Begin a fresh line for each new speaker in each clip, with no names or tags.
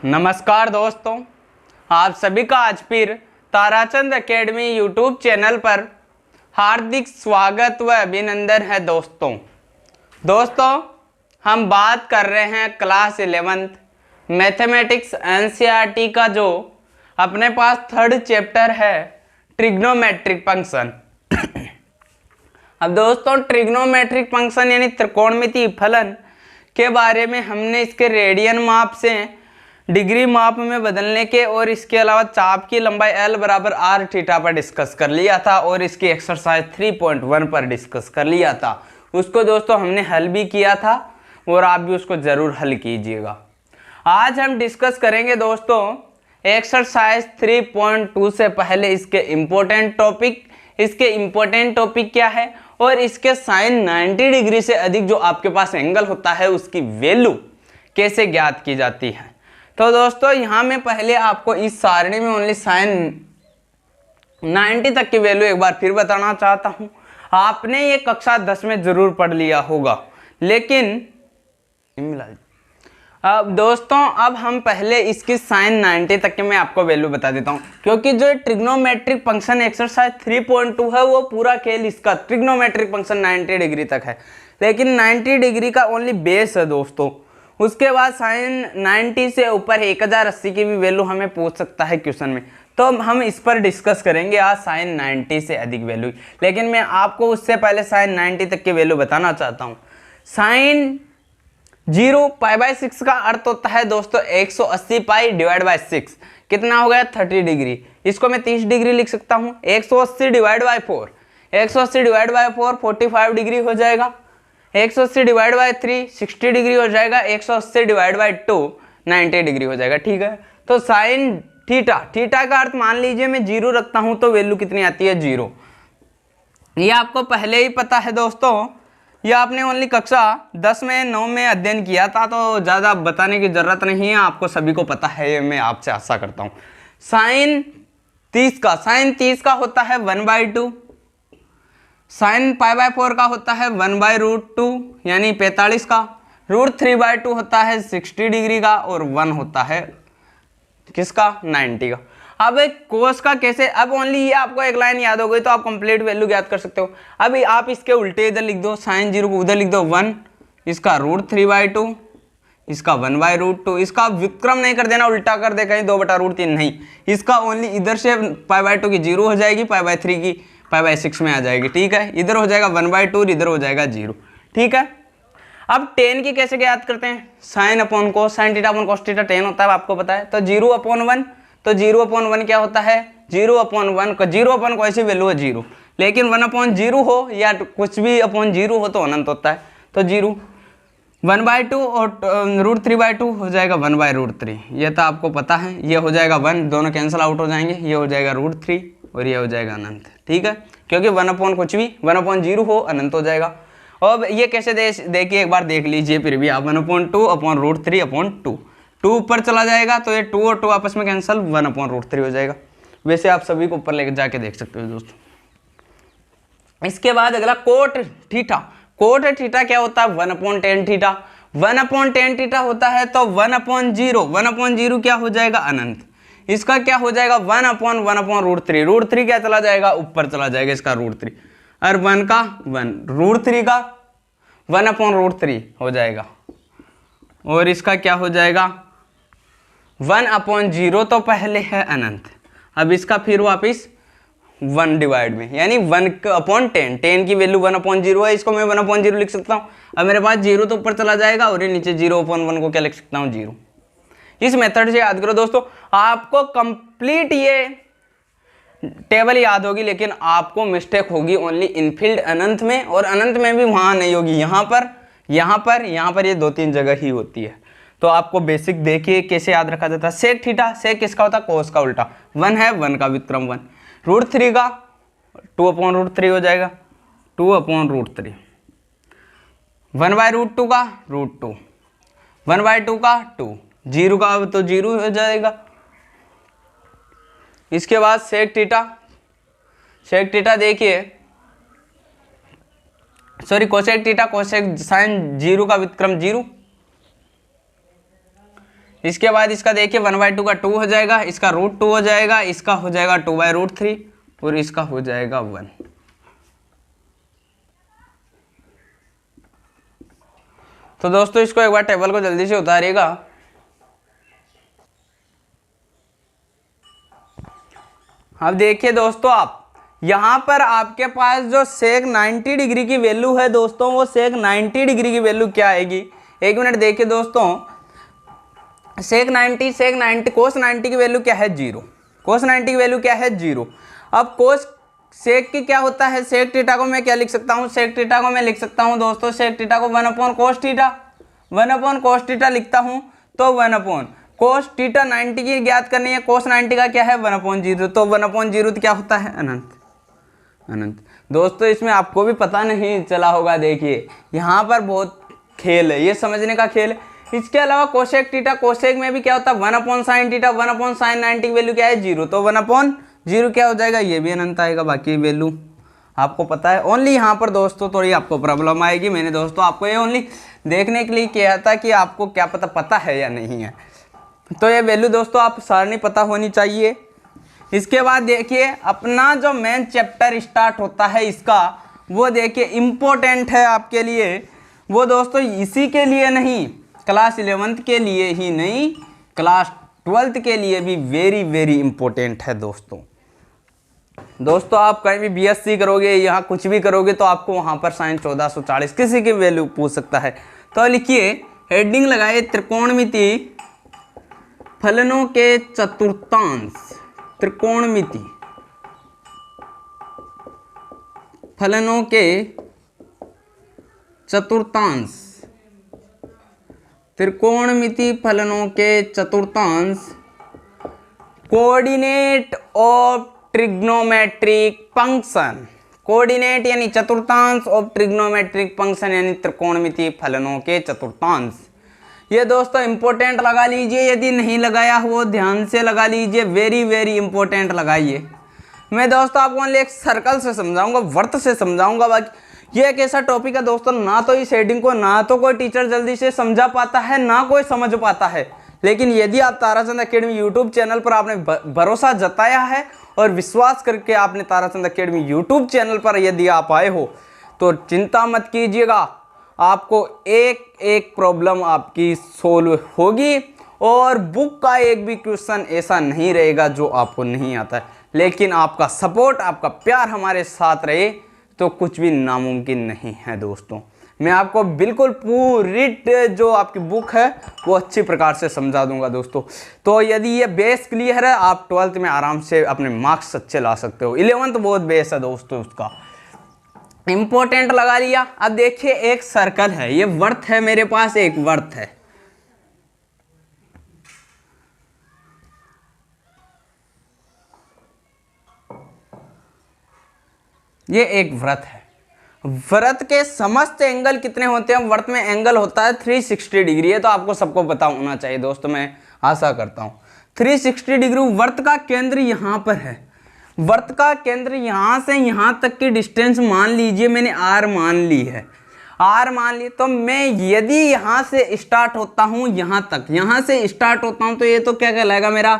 नमस्कार दोस्तों, आप सभी का आज फिर ताराचंद एकेडमी यूट्यूब चैनल पर हार्दिक स्वागत व अभिनंदन है। दोस्तों हम बात कर रहे हैं क्लास 11th मैथमेटिक्स एनसीईआरटी का जो अपने पास थर्ड चैप्टर है ट्रिग्नोमेट्रिक फंक्शन। अब दोस्तों ट्रिग्नोमेट्रिक फंक्शन यानी त्रिकोणमितीय फलन के बारे में हमने इसके रेडियन माप से डिग्री माप में बदलने के और इसके अलावा चाप की लंबाई L बराबर R थीटा पर डिस्कस कर लिया था और इसकी एक्सरसाइज 3.1 पर डिस्कस कर लिया था। उसको दोस्तों हमने हल भी किया था और आप भी उसको ज़रूर हल कीजिएगा। आज हम डिस्कस करेंगे दोस्तों एक्सरसाइज 3.2 से पहले इसके इम्पोर्टेंट टॉपिक क्या है और इसके साइन 90 डिग्री से अधिक जो आपके पास एंगल होता है उसकी वैल्यू कैसे ज्ञात की जाती है। तो दोस्तों यहाँ मैं पहले आपको इस सारणी में ओनली साइन 90 तक की वैल्यू एक बार फिर बताना चाहता हूँ। आपने ये कक्षा 10 में जरूर पढ़ लिया होगा, लेकिन अब दोस्तों अब हम पहले इसकी साइन 90 तक के मैं आपको वैल्यू बता देता हूँ, क्योंकि जो ट्रिग्नोमेट्रिक फंक्शन एक्सरसाइज 3.2 है वो पूरा खेल इसका ट्रिग्नोमेट्रिक फंक्शन 90 डिग्री तक है, लेकिन 90 डिग्री का ओनली बेस है दोस्तों। उसके बाद साइन 90 से ऊपर 1080 की भी वैल्यू हमें पूछ सकता है क्वेश्चन में, तो हम इस पर डिस्कस करेंगे आज साइन 90 से अधिक वैल्यू। लेकिन मैं आपको उससे पहले साइन 90 तक की वैल्यू बताना चाहता हूँ। साइन 0 π/6 का अर्थ होता है दोस्तों 180 पाई डिवाइड बाय 6 कितना हो गया 30 डिग्री। इसको मैं 30 डिग्री लिख सकता हूँ। 180 divide by 4 180 divide by 4 45 degree हो जाएगा। 180 डिवाइड बाय 3 60 डिग्री हो जाएगा। 180 डिवाइड बाय 2 90 डिग्री हो जाएगा। ठीक है, तो साइन थीटा का अर्थ मान लीजिए मैं 0 रखता हूँ तो वैल्यू कितनी आती है 0। ये आपको पहले ही पता है दोस्तों, यह आपने ओनली कक्षा 10 में 9 में अध्ययन किया था, तो ज़्यादा बताने की ज़रूरत नहीं है, आपको सभी को पता है, ये मैं आपसे आशा करता हूँ। साइन 30 का होता है 1/2। साइन π/4 का होता है 1/√2 यानी 45 का। √3/2 होता है 60 डिग्री का और 1 होता है किसका 90 का। अब एक कोस का कैसे, अब ओनली ये आपको एक लाइन याद हो गई तो आप कंप्लीट वैल्यू ज्ञात कर सकते हो। अभी आप इसके उल्टे इधर लिख दो, साइन 0 को उधर लिख दो 1, इसका √3/2, इसका 1/√2। इसका विक्रम नहीं कर देना, उल्टा कर दे कहीं 2/√3 नहीं, इसका ओनली इधर से π/2 की 0 हो जाएगी, π/3 की π/6 में आ जाएगी। ठीक है, इधर हो जाएगा 1/2, इधर हो जाएगा 0। ठीक है, अब tan की कैसे ज्ञात करते हैं, साइन अपॉन कोस, sine theta upon cos theta tan होता है आपको पता है। तो 0/1, तो 0/1 क्या होता है 0/1 का 0/1 कोई सी वैल्यू है 0, लेकिन 1/0 हो या कुछ भी अपॉन 0 हो तो अनंत होता है। तो 0 1/2 और √3/2 हो जाएगा 1/√3, ये तो आपको पता है। ये हो जाएगा 1, दोनों कैंसिल आउट हो जाएंगे, ये हो जाएगा √3 और ये हो जाएगा अनंत। ठीक है, क्योंकि 1/, कुछ भी 1/0 हो अनंत हो जाएगा। अब ये कैसे देखिए एक बार देख लीजिए फिर भी आप 1/2/√3/2 2 ऊपर चला जाएगा तो ये 2 और 2 आपस में कैंसिल, 1/√3 हो जाएगा। वैसे आप सभी को ऊपर लेकर जाके देख सकते हो दोस्तों। इसके बाद अगला कोट थीटा क्या होता है 1/tan थीटा। 1/tan थीटा होता है तो 1/0 क्या हो जाएगा अनंत। इसका क्या हो जाएगा 1/1/√3, √3 क्या चला जाएगा ऊपर चला जाएगा इसका √3, और 1 का 1, √3 का 1/√3 हो जाएगा, और इसका क्या हो जाएगा 1/0 तो पहले है अनंत, अब इसका फिर वापिस 1 डिवाइड में यानी 1/10, tan की वैल्यू 1/0 है, इसको मैं 1/0 लिख सकता हूँ। अब मेरे पास 0 तो ऊपर चला जाएगा और ये नीचे 0/1 को क्या लिख सकता हूँ 0। इस मेथड से याद करो दोस्तों, आपको कंप्लीट ये टेबल याद होगी, लेकिन आपको मिस्टेक होगी ओनली इनफील्ड अनंत में, और अनंत में भी वहाँ नहीं होगी, यहाँ पर ये 2-3 जगह ही होती है। तो आपको बेसिक देखिए कैसे याद रखा जाता है। सेक थीटा, सेक किसका होता है कोस का उल्टा, 1 है 1 का विक्रम 1, √3 का 2/√3 हो जाएगा 2/√3, 1/√2 का √2, 1/2 का 2, 0 का तो 0 हो जाएगा। इसके बाद सेक थीटा देखिए, sorry cosec theta, cosec sine 0 का विक्रम 0, इसके बाद इसका देखिए 1/2 का 2 हो जाएगा, इसका √2 हो जाएगा, इसका हो जाएगा 2/√3 और इसका हो जाएगा 1। तो दोस्तों इसको एक बार टेबल को जल्दी से उतारिएगा। अब देखिए दोस्तों, आप यहां पर आपके पास जो सेक 90 डिग्री की वैल्यू है दोस्तों, वो सेक 90 डिग्री की वैल्यू क्या आएगी, एक मिनट देखिए दोस्तों। सेक 90 कोस 90 की वैल्यू क्या है 0, कोस 90 की वैल्यू क्या है 0। अब कोस सेक की क्या होता है, सेक थीटा को मैं क्या लिख सकता हूँ, सेक थीटा को मैं लिख सकता हूँ दोस्तों, सेक थीटा को 1/cos थीटा, 1/cos थीटा लिखता हूँ। तो 1/cos थीटा 90 की ज्ञात करनी है, कोस 90 का क्या है 1/0, तो 1/0 क्या होता है अनंत, अनंत। दोस्तों इसमें आपको भी पता नहीं चला होगा, देखिए यहाँ पर बहुत खेल है, ये समझने का खेल है। इसके अलावा कोसेक थीटा, कोसेक में भी क्या होता है 1/sin थीटा, 1/sin 90 की वैल्यू क्या है 0, तो 1/0 क्या हो जाएगा, ये भी अनंत आएगा। बाकी वैल्यू आपको पता है। ओनली यहाँ पर दोस्तों थोड़ी आपको प्रॉब्लम आएगी। मैंने दोस्तों आपको ये ओनली देखने के लिए किया था कि आपको क्या पता है या नहीं है। तो ये वैल्यू दोस्तों आप सारणी पता होनी चाहिए। इसके बाद देखिए अपना जो मेन चैप्टर स्टार्ट होता है इसका, वो देखिए इम्पोर्टेंट है आपके लिए। वो दोस्तों इसी के लिए नहीं, क्लास 11th के लिए ही नहीं, क्लास 12th के लिए भी वेरी वेरी इंपॉर्टेंट है दोस्तों। दोस्तों आप कहीं भी बीएससी करोगे, यहाँ कुछ भी करोगे, तो आपको वहाँ पर sin 1440 किसी की वैल्यू पूछ सकता है। तो लिखिए, हेडिंग लगाइए, त्रिकोणमिति फलनों के चतुर्थांश, त्रिकोणमिति फलनों के चतुर्थांश, त्रिकोणमिति फलनों के चतुर्थांश, coordinate of trigonometric function, coordinate यानी चतुर्थांश ऑफ ट्रिग्नोमेट्रिक फंक्शन यानी त्रिकोणमिति फलनों के चतुर्थांश। ये दोस्तों इंपॉर्टेंट लगा लीजिए, यदि नहीं लगाया हो ध्यान से लगा लीजिए, वेरी वेरी इंपॉर्टेंट लगाइए। मैं दोस्तों आपको एक सर्कल से समझाऊंगा, वर्त से समझाऊंगा। बाकी ये एक ऐसा टॉपिक है दोस्तों, ना तो इस हेडिंग को ना तो कोई टीचर जल्दी से समझा पाता है, ना कोई समझ पाता है। लेकिन यदि आप ताराचंद अकेडमी यूट्यूब चैनल पर आपने भरोसा जताया है और विश्वास करके आपने ताराचंद अकेडमी यूट्यूब चैनल पर यदि आप आए हो, तो चिंता मत कीजिएगा, आपको एक एक प्रॉब्लम आपकी सोल्व होगी और बुक का एक भी क्वेश्चन ऐसा नहीं रहेगा जो आपको नहीं आता है। लेकिन आपका सपोर्ट, आपका प्यार हमारे साथ रहे तो कुछ भी नामुमकिन नहीं है दोस्तों। मैं आपको बिल्कुल पूरी जो आपकी बुक है वो अच्छी प्रकार से समझा दूंगा दोस्तों। तो यदि ये बेस क्लियर है, आप 12th में आराम से अपने मार्क्स अच्छे ला सकते हो। 11th बहुत बेस है दोस्तों, उसका इंपॉर्टेंट लगा लिया। अब देखिए एक सर्कल है, ये वर्त है, मेरे पास एक वर्त है। ये एक व्रत है। व्रत के समस्त एंगल कितने होते हैं? व्रत में एंगल होता है 360 डिग्री। ये तो आपको सबको पता होना चाहिए दोस्तों, मैं आशा करता हूं। 360 डिग्री। व्रत का केंद्र यहां पर है, व्रत का केंद्र यहां से यहां तक की डिस्टेंस मान लीजिए, मैंने आर मान ली है, आर मान ली। तो मैं यदि यहां से स्टार्ट होता हूं यहां तक, यहां से स्टार्ट होता हूं, तो ये तो क्या कहलाएगा मेरा,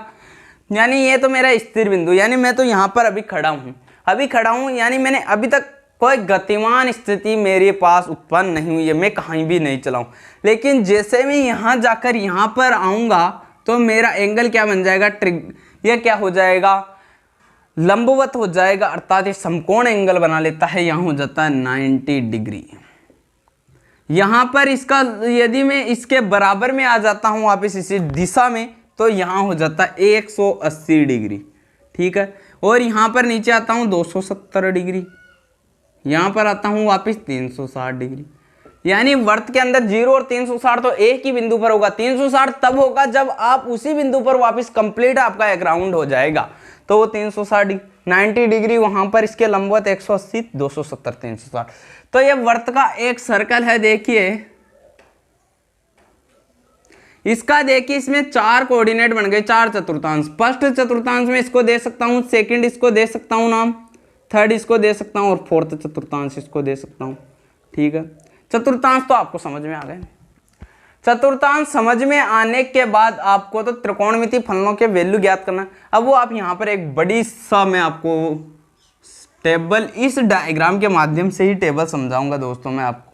यानी ये तो मेरा स्थिर बिंदु, यानी मैं तो यहां पर अभी खड़ा हूं, यानी मैंने अभी तक कोई गतिमान स्थिति मेरे पास उत्पन्न नहीं हुई है, मैं कहीं भी नहीं चला हूं। लेकिन जैसे मैं यहां जाकर यहां पर आऊंगा तो मेरा एंगल क्या बन जाएगा, ये क्या हो जाएगा, लंबवत हो जाएगा, अर्थात ये समकोण एंगल बना लेता है। यहां हो जाता है 90 डिग्री। यहां पर इसका यदि मैं इसके बराबर में आ जाता हूं वापस इसी दिशा में, तो यहां हो जाता है 180 डिग्री, ठीक है। और यहां पर नीचे आता हूं 270 डिग्री, यहां पर आता हूं वापस 360 डिग्री। यानी वर्त के अंदर 0 और 360 तो एक ही बिंदु पर होगा। 360 तब होगा जब आप उसी बिंदु पर वापस कंप्लीट आपका एक राउंड हो जाएगा, तो वो 360 डिग्री, 90 डिग्री वहां पर इसके लंबवत 180, 270, 360। तो ये वर्त का एक सर्कल है। देखिए इसका, देखिए इसमें 4 कोऑर्डिनेट बन गए, 4 चतुर्थांश। फर्स्ट चतुर्थांश में इसको दे सकता हूं, सेकंड इसको दे सकता हूं नाम, थर्ड इसको दे सकता हूं और फोर्थ चतुर्थांश इसको दे सकता हूं, ठीक है। चतुर्थांश तो आपको समझ में आ गए। चतुर्थांश समझ में आने के बाद आपको तो त्रिकोणमिति फलनों के वैल्यू ज्ञात करना। अब वो आप यहाँ पर एक बड़ी सा मैं आपको टेबल इस डायग्राम के माध्यम से ही टेबल समझाऊंगा दोस्तों मैं आपको।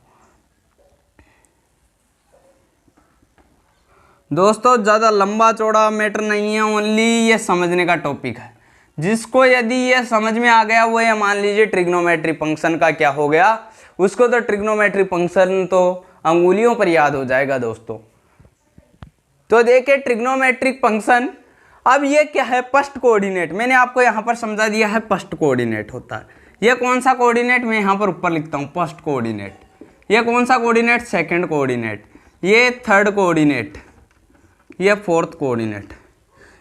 दोस्तों ज़्यादा लंबा चौड़ा मैटर नहीं है, ओनली ये समझने का टॉपिक है। जिसको यदि ये समझ में आ गया वो ये मान लीजिए ट्रिग्नोमेट्री फंक्शन का क्या हो गया, उसको तो ट्रिग्नोमेट्री फंक्शन तो अंगुलियों पर याद हो जाएगा दोस्तों। तो देखिए ट्रिग्नोमेट्रिक फंक्शन, अब ये क्या है, फर्स्ट कोऑर्डिनेट। मैंने आपको यहाँ पर समझा दिया है फर्स्ट कोऑर्डिनेट होता है। ये कौन सा कोऑर्डिनेट, मैं यहाँ पर ऊपर लिखता हूँ फर्स्ट कोऑर्डिनेट। ये कौन सा कोऑर्डिनेट, सेकंड कोऑर्डिनेट। ये थर्ड कोऑर्डिनेट, ये फोर्थ कोऑर्डिनेट।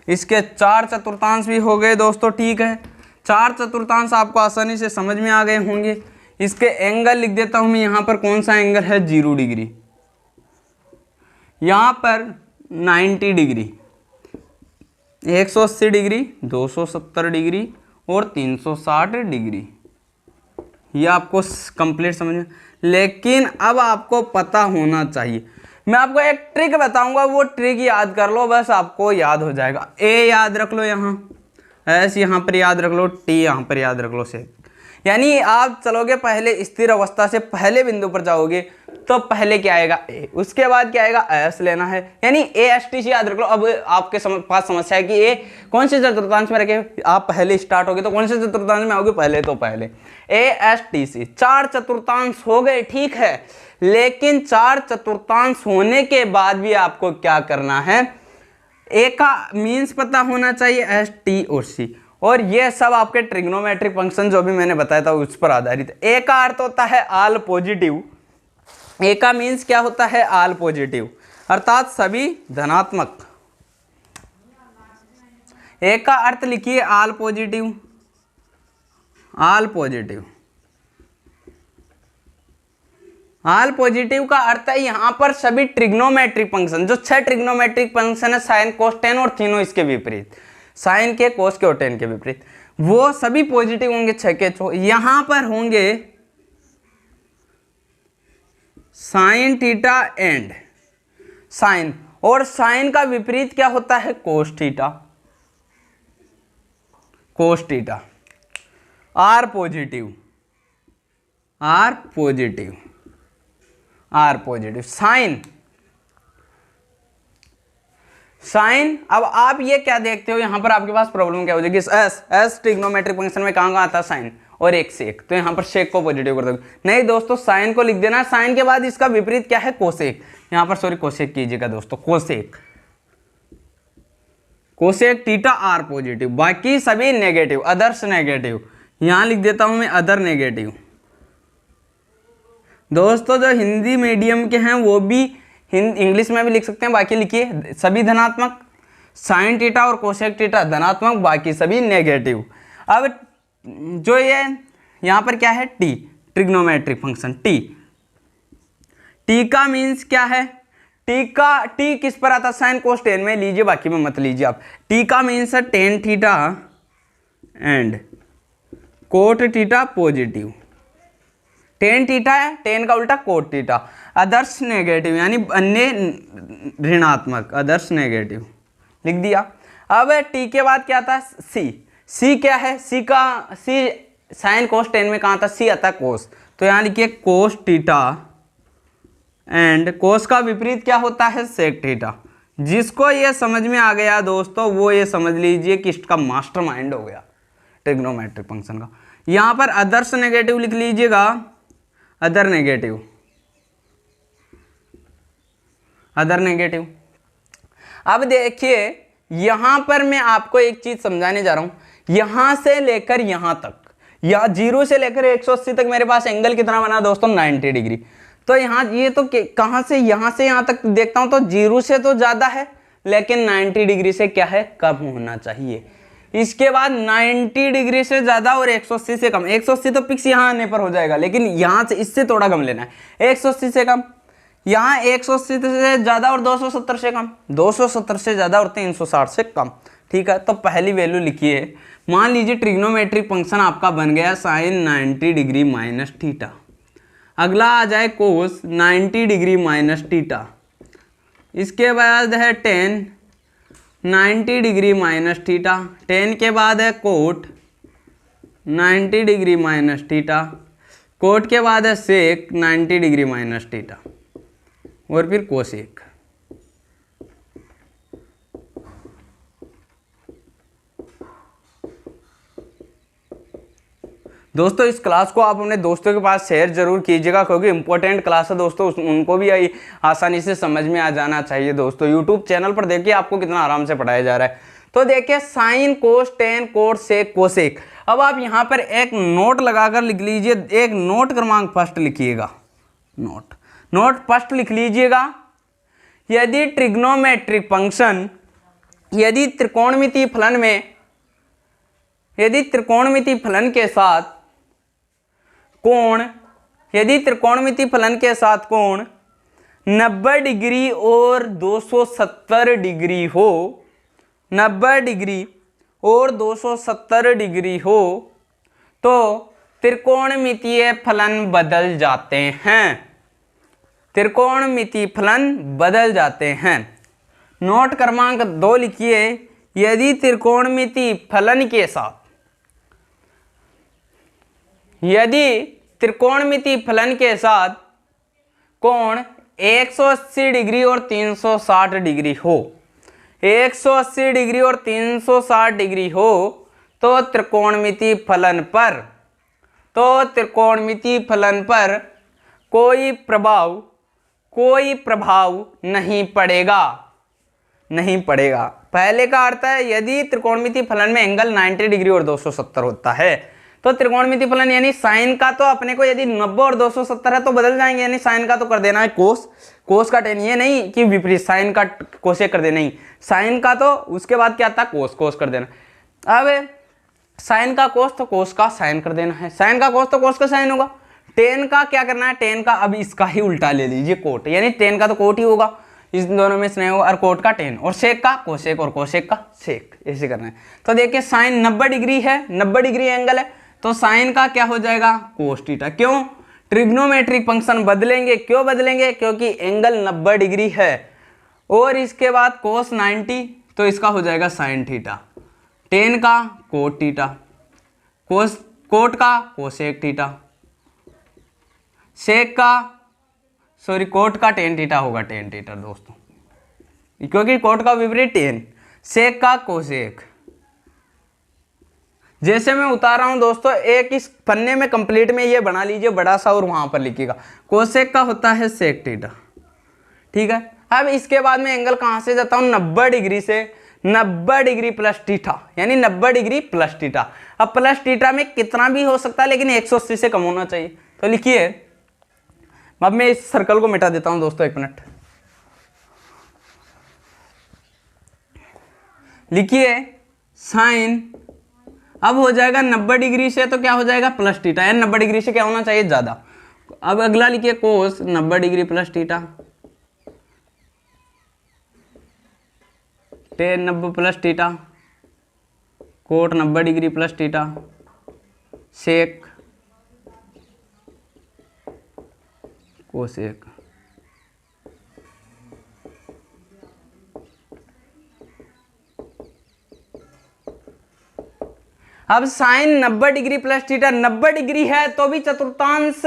इसके 4 चतुर्थांश भी हो गए दोस्तों, ठीक है। 4 चतुर्थांश आपको आसानी से समझ में आ गए होंगे। इसके एंगल लिख देता हूं मैं यहाँ पर, कौन सा एंगल है, 0 डिग्री। यहाँ पर 90 डिग्री, 180 डिग्री, 270 डिग्री और 360 डिग्री। ये आपको कंप्लीट समझ में। लेकिन अब आपको पता होना चाहिए, मैं आपको एक ट्रिक बताऊंगा, वो ट्रिक याद कर लो बस, आपको याद हो जाएगा। ए याद रख लो, यहाँ एस यहाँ पर याद रख लो, टी यहाँ पर याद रख लो से। यानी आप चलोगे पहले स्थिर अवस्था से पहले बिंदु पर जाओगे तो पहले क्या आएगा ए, उसके बाद क्या आएगा एस लेना है, यानी ए एस टी से याद रख लो। अब आपके पास समस्या है कि ए कौन से चतुर्थांश में रखे, आप पहले स्टार्ट होगे तो कौन से चतुर्थांश में आओगे, पहले तो पहले ए एस टी सी। 4 चतुर्थांश हो गए, ठीक है। लेकिन 4 चतुर्थांश होने के बाद भी आपको क्या करना है, ए का मीन्स पता होना चाहिए, एस टी और सी, और ये सब आपके ट्रिग्नोमेट्रिक फंक्शन जो भी मैंने बताया था उस पर आधारित है। ए का अर्थ होता है आल पॉजिटिव, ए का मीन्स क्या होता है, आल पॉजिटिव, अर्थात सभी धनात्मक। ए का अर्थ लिखिए आल पॉजिटिव, आल पॉजिटिव। आल पॉजिटिव का अर्थ है यहाँ पर सभी ट्रिग्नोमेट्रिक फंक्शन, जो 6 ट्रिग्नोमेट्रिक फंक्शन है, साइन कोस टेन और तीनों इसके विपरीत, साइन के कोस के और टेन के विपरीत, वो सभी पॉजिटिव होंगे 6 के 6। यहां पर होंगे साइन थीटा एंड साइन, और साइन का विपरीत क्या होता है, cos theta, cos theta. Are positive, are positive, are positive. Sine, sine, अब आप ये क्या देखते हो, यहां पर आपके पास प्रॉब्लम क्या हो जाएगी, एस, एस ट्रिग्नोमेट्रिक फंक्शन में कहां आता है साइन, और एक सेक, तो यहां पर सेक को पॉजिटिव कर दोगे। नहीं दोस्तों, साइन को लिख देना, साइन के बाद इसका विपरीत क्या है, कोसेक। यहां पर सॉरी कोसेक कीजिएगा दोस्तों, cosec, cosec theta are positive, बाकी सभी नेगेटिव, अदर्स नेगेटिव। यहां लिख देता हूं मैं अदर नेगेटिव। दोस्तों जो हिंदी मीडियम के हैं वो भी इंग्लिश में भी लिख सकते हैं, बाकी लिखिए सभी धनात्मक, साइन थीटा और कोसेक थीटा धनात्मक, बाकी सभी नेगेटिव। अब जो ये यहाँ पर क्या है, T, trigonometric function T, T का मीन्स क्या है, टी का, टी किस पर आता है, साइन कोस टेन में लीजिए, बाकी में मत लीजिए आप। टी का मीन्स है tan theta and cot theta positive. Tan theta है, टेन का उल्टा कोट थीटा। अदर्स नेगेटिव यानी अन्य ऋणात्मक, अदर्स नेगेटिव लिख दिया। अब टी के बाद क्या आता है, सी, सी क्या है, सी का, सी साइन कोस टेन में कहाँ आता है, सी आता है कोस, तो यहाँ लिखिए कोस थीटा एंड कोस का विपरीत क्या होता है, सेक थीटा। जिसको ये समझ में आ गया दोस्तों वो ये समझ लीजिए कि इसका मास्टरमाइंड हो गया ट्रिग्नोमेट्रिक फंक्शन का। यहाँ पर अदर्स नेगेटिव लिख लीजिएगा, अदर नेगेटिव, अदर नेगेटिव। अब देखिए यहां पर मैं आपको एक चीज समझाने जा रहा हूं, यहां से लेकर यहां तक, या 0 से लेकर 180 तक मेरे पास एंगल कितना बना दोस्तों, 90 डिग्री। तो यहाँ ये तो कहां से यहां तक देखता हूं तो 0 से तो ज्यादा है, लेकिन 90 डिग्री से क्या है, कम होना चाहिए। इसके बाद 90 डिग्री से ज्यादा और 180 से कम। 180 तो फिक्स यहाँ आने पर हो जाएगा, लेकिन यहाँ से इससे थोड़ा कम लेना है। 180 से कम, यहाँ 180 से ज्यादा और 270 से कम, 270 से ज्यादा और 360 से कम। ठीक है, तो पहली वैल्यू लिखिए। मान लीजिए ट्रिग्नोमेट्रिक फंक्शन आपका बन गया साइन 90 डिग्री माइनस थीटा। अगला आ जाए कोस 90 डिग्री माइनस थीटा। इसके बाद है tan 90 degree minus theta, tan के बाद है cot 90 degree minus theta, cot के बाद है सेक 90 डिग्री माइनस थीटा, और फिर कोसेक। दोस्तों इस क्लास को आप अपने दोस्तों के पास शेयर जरूर कीजिएगा, क्योंकि इंपॉर्टेंट क्लास है दोस्तों, उनको भी आसानी से समझ में आ जाना चाहिए। दोस्तों यूट्यूब चैनल पर देखिए आपको कितना आराम से पढ़ाया जा रहा है। तो देखिए sign, cos, tan, cot, sec, cosec. अब आप यहाँ पर एक नोट लगाकर लिख लीजिए, एक नोट क्रमांक फर्स्ट लिखिएगा, नोट फर्स्ट लिख लीजिएगा। यदि ट्रिग्नोमेट्रिक फंक्शन, यदि त्रिकोणमितीय फलन में, यदि त्रिकोणमितीय फलन के साथ कोण, यदि त्रिकोणमितीय फलन के साथ कोण 90 डिग्री और 270 डिग्री हो, 90 डिग्री और 270 डिग्री हो, तो त्रिकोणमितीय फलन बदल जाते हैं, त्रिकोणमितीय फलन बदल जाते हैं। नोट क्रमांक 2 लिखिए, यदि त्रिकोणमितीय फलन के साथ, यदि त्रिकोणमितीय फलन के साथ कोण 180 डिग्री और 360 डिग्री हो, 180 डिग्री और 360 डिग्री हो, तो त्रिकोणमितीय फलन पर, तो त्रिकोणमितीय फलन पर कोई प्रभाव नहीं पड़ेगा, नहीं पड़ेगा। पहले का अर्थ है यदि त्रिकोणमितीय फलन में एंगल 90 डिग्री और 270 होता है, तो त्रिकोणमितीय फलन यानी साइन का तो अपने को यदि 90 और 270 है तो बदल जाएंगे, यानी साइन का तो कर देना है कोस, कोस का टेन, ये नहीं कि विपरीत साइन का कोसेक कर देना, नहीं, साइन का तो उसके बाद क्या था कोस, कोस कर देना। अब साइन का कोस तो कोस का साइन कर देना है, साइन का कोस तो कोस का साइन होगा। टेन का क्या करना है, टेन का अब इसका ही उल्टा ले लीजिए कोट, यानी टेन का तो कोट ही होगा, इस दोनों में स्नेह और कोट का टेन, और सेक का कोसेक और कोसेक का सेक, ऐसे करना है। तो देखिए साइन 90 डिग्री है, 90 डिग्री एंगल है, तो साइन का क्या हो जाएगा कोस थीटा। क्यों, ट्रिग्नोमेट्रिक फंक्शन बदलेंगे, क्यों बदलेंगे, क्योंकि एंगल 90 डिग्री है, और इसके बाद कोस 90, तो इसका हो जाएगा साइन थीटा, टेन का कोट थीटा, कोट का कोसेक थीटा, सेक का कोट का टेन थीटा होगा, टेन थीटा दोस्तों, क्योंकि कोट का विपरीत टेन, सेक का कोसेक। जैसे मैं उतार रहा हूं दोस्तों, एक इस पन्ने में कंप्लीट में ये बना लीजिए बड़ा सा, और वहां पर लिखिएगा कोसेक का होता है सेक थीटा, ठीक है। अब इसके बाद में एंगल कहां से जाता हूं, 90 डिग्री से, 90 डिग्री प्लस थीटा, यानी 90 डिग्री प्लस थीटा। अब प्लस थीटा में कितना भी हो सकता है, लेकिन 180 से कम होना चाहिए। तो लिखिए, अब मैं इस सर्कल को मिटा देता हूं दोस्तों, एक मिनट लिखिए, साइन अब हो जाएगा 90 डिग्री से, तो क्या हो जाएगा प्लस थीटा, यानी 90 डिग्री से क्या होना चाहिए ज्यादा। अब अगला लिखिए cos 90 degree plus theta, tan 90 plus theta, cot 90 degree plus theta, sec cosec. अब sine 90 degree plus theta 90 degree है, तो भी चतुर्थांश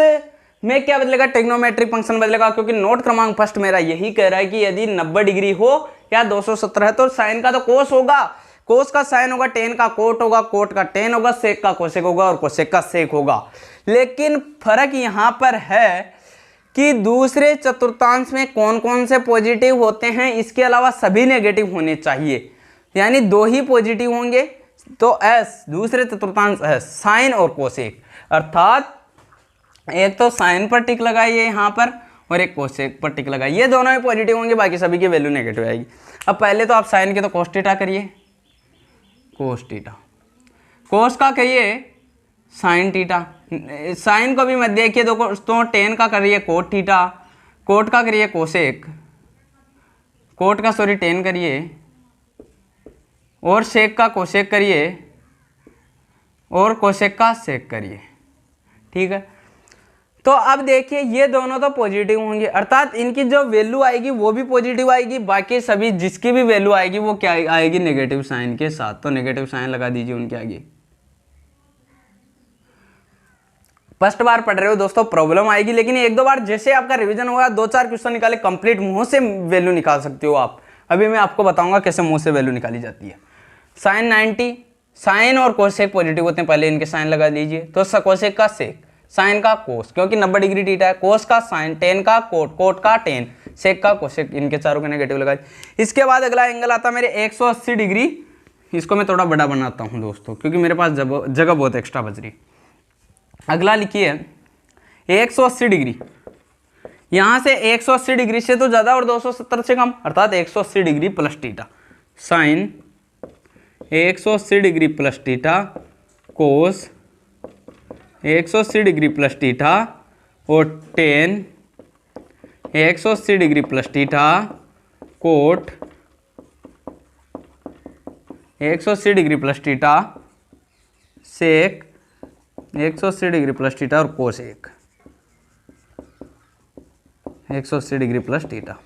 में क्या बदलेगा, ट्रिग्नोमेट्रिक फंक्शन बदलेगा, क्योंकि नोट क्रमांक फर्स्ट मेरा यही कह रहा है कि यदि 90 डिग्री हो या 270 है, तो साइन का तो कोस होगा, कोस का साइन होगा, टेन का कोट होगा, कोट का टेन होगा, सेक का कोसेक होगा, और कोसेक का सेक होगा। लेकिन फर्क यहां पर है कि दूसरे चतुर्थांश में कौन कौन से पॉजिटिव होते हैं, इसके अलावा सभी नेगेटिव होने चाहिए, यानी 2 ही पॉजिटिव होंगे, तो एस दूसरे चतुर्थांश एस, साइन और कोसेक, अर्थात एक तो साइन पर टिक लगाइए यहां पर, और एक कोसेक पर टिक लगाइए, ये दोनों ही पॉजिटिव होंगे, बाकी सभी की वैल्यू नेगेटिव आएगी। अब पहले तो आप साइन के तो कोस थीटा करिए, कोस थीटा, कोस का करिए साइन थीटा, साइन को भी मत देखिए दोस्तों, टेन का करिए कोट थीटा, कोट का करिए कोसेक, कोट का टेन करिए, और सेक का कोसेक करिए, और कोसेक का सेक करिए, ठीक है। तो अब देखिए ये दोनों तो पॉजिटिव होंगे, अर्थात इनकी जो वैल्यू आएगी वो भी पॉजिटिव आएगी, बाकी सभी जिसकी भी वैल्यू आएगी वो क्या आएगी, नेगेटिव साइन के साथ। तो नेगेटिव साइन लगा दीजिए उनके आगे। फर्स्ट बार पढ़ रहे हो दोस्तों प्रॉब्लम आएगी, लेकिन एक दो बार जैसे आपका रिवीजन होगा, 2-4 क्वेश्चन निकाले कंप्लीट मुंह से वैल्यू निकाल सकते हो आप। अभी मैं आपको बताऊंगा कैसे मुंह से वैल्यू निकाली जाती है। साइन 90, साइन और कोसेक पॉजिटिव होते हैं, पहले इनके साइन लगा दीजिए। तो कोसेक का सेक, साइन का कोस, क्योंकि 90 डिग्री थीटा है, कोस का साइन, टेन का कोट, कोट का टेन, सेक का कोसेक, इनके चारों के नेगेटिव लगा। इसके बाद अगला एंगल आता है मेरे 180 डिग्री। इसको मैं थोड़ा बड़ा बनाता हूँ दोस्तों, क्योंकि मेरे पास जगह बहुत एक्स्ट्रा बच रही। अगला लिखिए 180 डिग्री, यहां से 180 डिग्री से तो ज्यादा और 270 से कम, अर्थात 180 degree plus theta, sine 180 degree plus theta, cos 180 degree plus theta, और tan 180 degree plus theta, cot 180 degree plus theta, sec 180 degree plus theta, और कोसेक 180 डिग्री प्लस थीटा।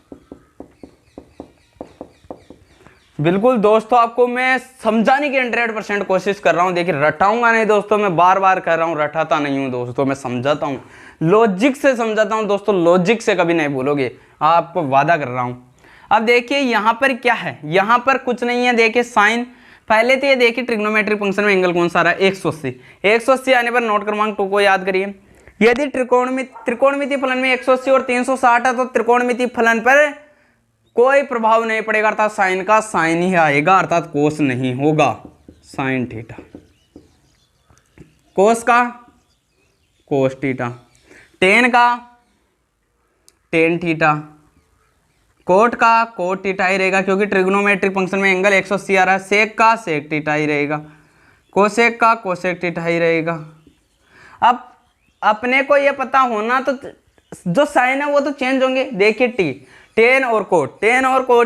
बिल्कुल दोस्तों आपको मैं समझाने की 100% कोशिश कर रहा हूं। देखिए रटाऊंगा नहीं दोस्तों, मैं बार बार कर रहा हूं, रटाता नहीं हूं दोस्तों, मैं समझाता हूं, लॉजिक से समझाता हूं दोस्तों, लॉजिक से कभी नहीं भूलोगे, आपको वादा कर रहा हूं। अब देखिए यहां पर क्या है, यहां पर कुछ नहीं है। देखिए साइन, पहले तो ये देखिए ट्रिग्नोमेट्रिक फंक्शन में एंगल कौन सा आ रहा है, 180। 180 आने पर नोट क्रमांक 2 को याद करिए। यदि त्रिकोणमिति फलन में 180 और 360 है, तो त्रिकोणमिति फलन पर कोई प्रभाव नहीं पड़ेगा, अर्थात साइन का साइन ही आएगा, अर्थात कोस नहीं होगा, साइन थीटा। कोस का कोस थीटा, टेन का टेन थीटा, कोट का कोट थीटा ही रहेगा, क्योंकि ट्रिग्नोमेट्रिक फंक्शन में एंगल 180 आ रहा है। सेक का सेक थीटा ही रहेगा, कोसेक का कोसेक थीटा ही रहेगा। अब अपने को ये पता होना, तो जो साइन है वो तो चेंज होंगे। देखिए टेन और कोट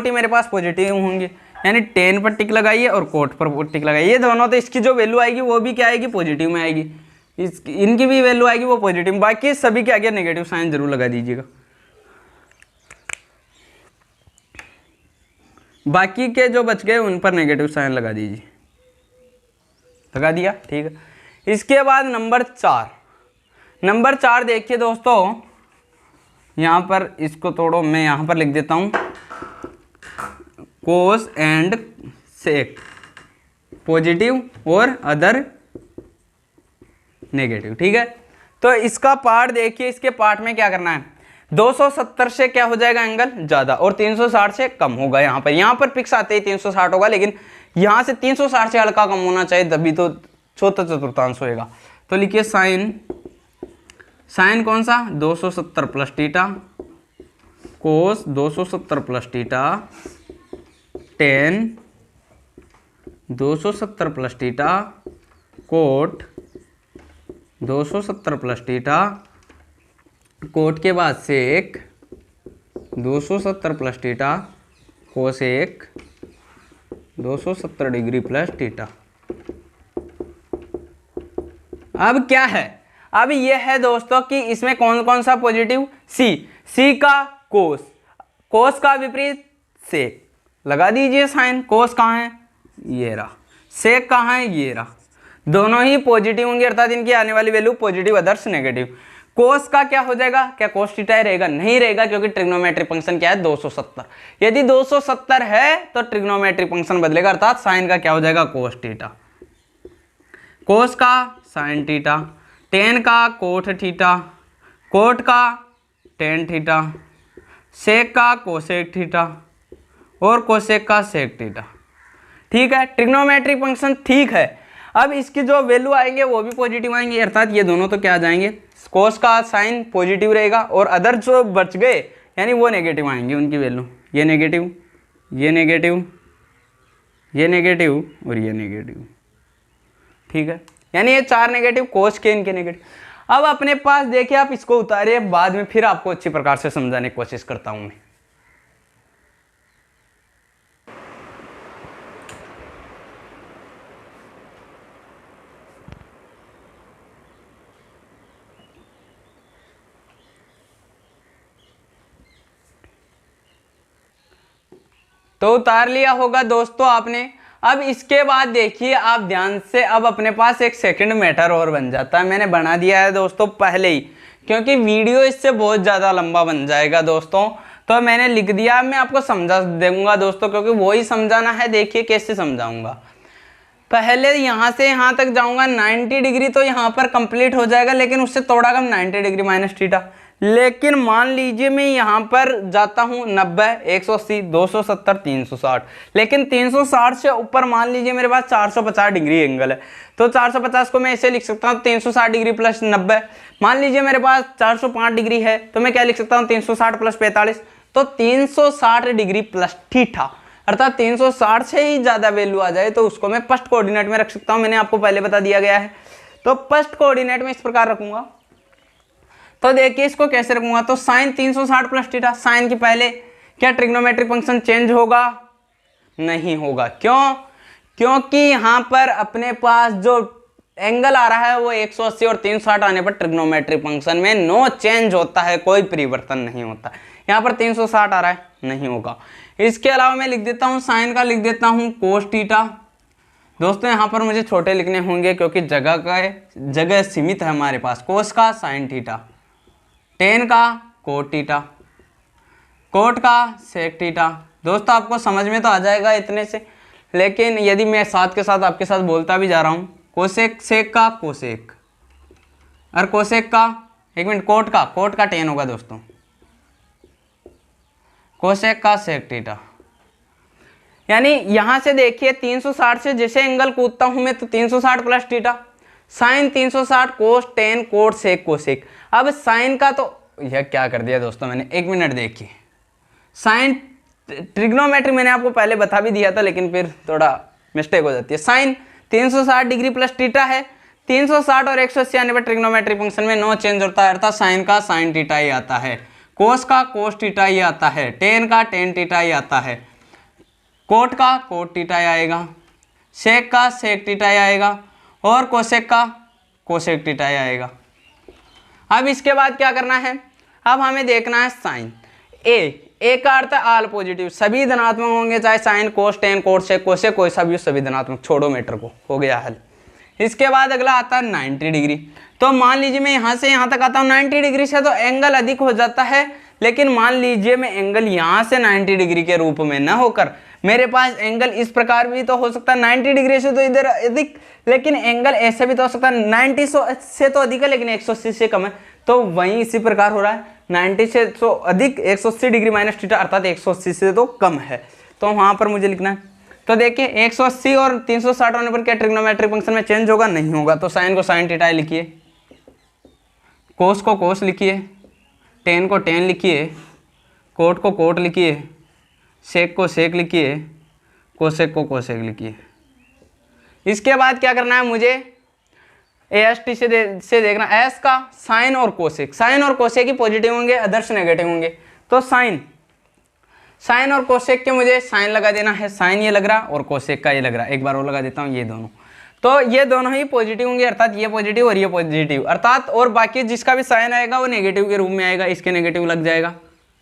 ही मेरे पास पॉजिटिव होंगे, यानी टेन पर टिक लगाइए और कोट पर टिक लगाइए, ये दोनों, तो इसकी जो वैल्यू आएगी वो भी क्या आएगी, पॉजिटिव में आएगी, इनकी भी वैल्यू आएगी वो पॉजिटिव, बाकी सभी के आगे नेगेटिव साइन जरूर लगा दीजिएगा। बाकी के जो बच गए उन पर नेगेटिव साइन लगा दीजिए, लगा दिया, ठीक है। इसके बाद नंबर 4 देखिए दोस्तों, यहां पर इसको तोड़ो, मैं यहां पर लिख देता हूं कोस एंड सेक, पॉजिटिव और अदर नेगेटिव, ठीक है। तो इसका पार्ट देखिए, इसके पार्ट में क्या करना है, 270 से क्या हो जाएगा एंगल ज्यादा, और 360 से कम होगा। यहाँ पर फिक्स आते ही 360 होगा, लेकिन यहां से 360 से हल्का कम होना चाहिए, तभी तो चौथा चतुर्थांश होएगा। तो लिखिए साइन कौन सा, 270 plus theta, cos 270 plus theta, tan 270 plus theta, cot 270 plus theta, cot के बाद sec 270 plus theta, cosec 270 degree plus theta. अब क्या है, अब ये है दोस्तों कि इसमें कौन कौन सा पॉजिटिव, सी का कोस का विपरीत सेक, लगा दीजिए साइन। कोस कहाँ है, ये रहा, सेक कहाँ है, ये रहा, दोनों ही पॉजिटिव होंगे, अर्थात इनकी आने वाली वैल्यू पॉजिटिव अदर्स नेगेटिव। कोस का क्या हो जाएगा, क्या कोस थीटा ही रहेगा, नहीं रहेगा, क्योंकि ट्रिग्नोमेट्रिक फंक्शन क्या है, 270। यदि 270 है तो ट्रिग्नोमेट्रिक फंक्शन बदलेगा, अर्थात साइन का क्या हो जाएगा, कोस थीटा, कोस का साइन थीटा, टेन का कोट थीटा, कोट का टेन थीटा, सेक का कोसेक थीटा, और कोसेक का सेक थीटा, ठीक है। ट्रिग्नोमेट्रिक फंक्शन ठीक है। अब इसकी जो वैल्यू आएंगे वो भी पॉजिटिव आएंगे, अर्थात ये दोनों तो क्या आ जाएंगे, कोस का साइन पॉजिटिव रहेगा, और अदर जो बच गए यानी वो नेगेटिव आएंगे, उनकी वैल्यू, ये नेगेटिव, ये नेगेटिव, ये नेगेटिव और ये नेगेटिव, ठीक है। यानी ये 4 नेगेटिव, कोस के इनके नेगेटिव। अब अपने पास देखिए, आप इसको उतारिए, बाद में फिर आपको अच्छी प्रकार से समझाने की कोशिश करता हूं मैं। तो उतार लिया होगा दोस्तों आपने। अब इसके बाद देखिए आप ध्यान से, अब अपने पास एक सेकंड मैटर और बन जाता है। मैंने बना दिया है दोस्तों पहले ही, क्योंकि वीडियो इससे बहुत ज़्यादा लंबा बन जाएगा दोस्तों, तो मैंने लिख दिया। मैं आपको समझा दूंगा दोस्तों, क्योंकि वही समझाना है। देखिए कैसे समझाऊंगा। पहले यहाँ से यहाँ तक जाऊंगा 90 डिग्री, तो यहाँ पर कंप्लीट हो जाएगा, लेकिन उससे थोड़ा कम 90 डिग्री माइनस थीटा। लेकिन मान लीजिए मैं यहाँ पर जाता हूँ 90, 180, 270, 360, लेकिन 360 से ऊपर मान लीजिए मेरे पास 450 डिग्री एंगल है, तो 450 को मैं ऐसे लिख सकता हूँ 360 डिग्री प्लस 90। मान लीजिए मेरे पास 405 डिग्री है, तो मैं क्या लिख सकता हूँ 360 प्लस 45, तो 360 डिग्री प्लस थीटा, अर्थात 360 से ही ज़्यादा वैल्यू आ जाए तो उसको मैं फर्स्ट कोऑर्डिनेट में रख सकता हूँ। मैंने आपको पहले बता दिया गया है। तो फर्स्ट कोऑर्डिनेट में इस प्रकार रखूंगा। तो देखिए इसको कैसे रखूंगा, तो साइन 360 प्लस थीटा। साइन की पहले क्या ट्रिग्नोमेट्रिक फंक्शन चेंज होगा? नहीं होगा। क्यों? क्योंकि यहाँ पर अपने पास जो एंगल आ रहा है वो 180 और 360 आने पर ट्रिग्नोमेट्रिक फंक्शन में नो चेंज होता है, कोई परिवर्तन नहीं होता। यहाँ पर 360 आ रहा है, नहीं होगा। इसके अलावा मैं लिख देता हूँ साइन का, लिख देता हूँ कोस थीटा। दोस्तों यहाँ पर मुझे छोटे लिखने होंगे क्योंकि जगह सीमित है हमारे पास। कोस का साइन थीटा, टेन का कोट थीटा, कोट का सेक थीटा। दोस्तों आपको समझ में तो आ जाएगा इतने से, लेकिन यदि मैं साथ के साथ आपके साथ बोलता भी जा रहा हूँ, कोसेक सेक का कोसेक, और कोसेक का, एक मिनट, कोट का टेन होगा दोस्तों, कोसेक का सेक थीटा। यानी यहां से देखिए 360 से जैसे एंगल कूदता हूं मैं, तो 360 plus theta, sine 360, cos tan, cot sec cosec. अब साइन का तो यह क्या कर दिया दोस्तों मैंने, एक मिनट देखिए। साइन ट्रिग्नोमेट्री मैंने आपको पहले बता भी दिया था, लेकिन फिर थोड़ा मिस्टेक हो जाती है। साइन 360 डिग्री प्लस थीटा है, 360 और 180 आने पर ट्रिग्नोमेट्री फंक्शन में नो चेंज होता है, अर्थात साइन का साइन थीटा ही आता है, कोस का कोस थीटा ही आता है, टेन का टेन थीटा ही आता है, कोट का कोट थीटा ही आएगा, सेक का सेक थीटा ही आएगा, और कोसेक का कोसेक थीटा ही आएगा। अब इसके बाद क्या करना है, अब हमें देखना है साइन। ए का अर्थ है आल पॉजिटिव, सभी धनात्मक होंगे, चाहे sine cos tan cot sec cosec कोई सा भी सभी धनात्मक, छोड़ो मैटर को, हो गया हल। इसके बाद अगला आता है 90 डिग्री। तो मान लीजिए मैं यहाँ से यहाँ तक आता हूँ 90 डिग्री से, तो एंगल अधिक हो जाता है, लेकिन मान लीजिए मैं एंगल यहाँ से 90 डिग्री के रूप में न होकर मेरे पास एंगल इस प्रकार भी तो हो सकता है, 90 डिग्री से तो इधर अधिक, लेकिन एंगल ऐसे भी तो हो सकता है 90 से तो अधिक है लेकिन 180 से कम है, तो वहीं इसी प्रकार हो रहा है, 90 से तो अधिक 180 डिग्री माइनस थीटा, अर्थात 180 से तो कम है, तो वहाँ पर मुझे लिखना है। तो देखिए 180 और 360 होने पर क्या ट्रिग्नोमेट्रिक फंक्शन में चेंज होगा? नहीं होगा। तो साइन को साइन थीटा लिखिए, कोस को कोस लिखिए, टेन को टेन लिखिए, कोट को कोट लिखिए, सेक को सेक लिखिए, कोसेक को कोसेक लिखिए। इसके बाद क्या करना है मुझे, AST से देखना, एस का साइन और कोसेक, साइन और कोसेक ही पॉजिटिव होंगे, अदर्स नेगेटिव होंगे। तो साइन और कोसेक के मुझे साइन लगा देना है, साइन ये लग रहा और कोसेक का ये लग रहा, एक बार और लगा देता हूँ, ये दोनों, तो ये दोनों ही पॉजिटिव होंगे, अर्थात ये पॉजिटिव और ये पॉजिटिव, अर्थात और बाकी जिसका भी साइन आएगा वो नेगेटिव के रूप में आएगा, इसके नेगेटिव लग जाएगा,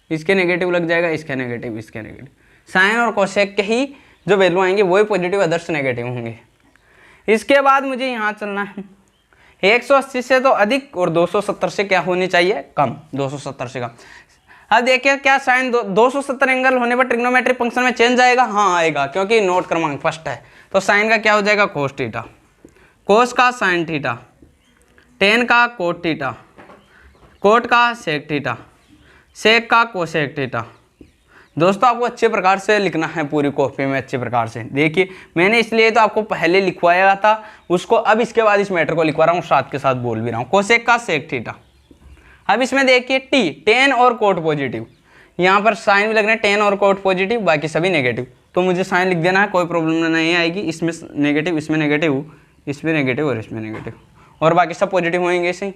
इसके नेगेटिव लग जाएगा, इसके नेगेटिव, इसके नेगेटिव। साइन और कोसेक के ही जो वैल्यू आएंगे वही पॉजिटिव अदर्स नेगेटिव होंगे। इसके बाद मुझे यहाँ चलना है 180 से तो अधिक और 270 से क्या होनी चाहिए? कम, 270 से कम। अब देखिए क्या साइन 270 एंगल होने पर ट्रिग्नोमेट्रिक फंक्शन में चेंज आएगा? हाँ आएगा, क्योंकि नोट क्रमांक फर्स्ट है। तो साइन का क्या हो जाएगा? कोस थीटा, कोस का साइन थीटा, टेन का कोट थीटा, कोट का सेक थीटा, सेक का कोसेक थीटा। दोस्तों आपको अच्छे प्रकार से लिखना है पूरी कॉपी में, अच्छे प्रकार से। देखिए मैंने इसलिए तो आपको पहले लिखवाया था उसको, अब इसके बाद इस मैटर को लिखवा रहा हूँ, साथ के साथ बोल भी रहा हूँ। कोसेक का सेक थीटा। अब इसमें देखिए टी, टेन और कोट पॉजिटिव, यहाँ पर साइन भी लग रहे हैं, टेन और कोट पॉजिटिव, बाकी सभी नेगेटिव, तो मुझे साइन लिख देना है, कोई प्रॉब्लम नहीं आएगी। इसमें नेगेटिव, इसमें नेगेटिव, इसमें नेगेटिव और इसमें नेगेटिव, और बाकी सब पॉजिटिव होंगे इसे,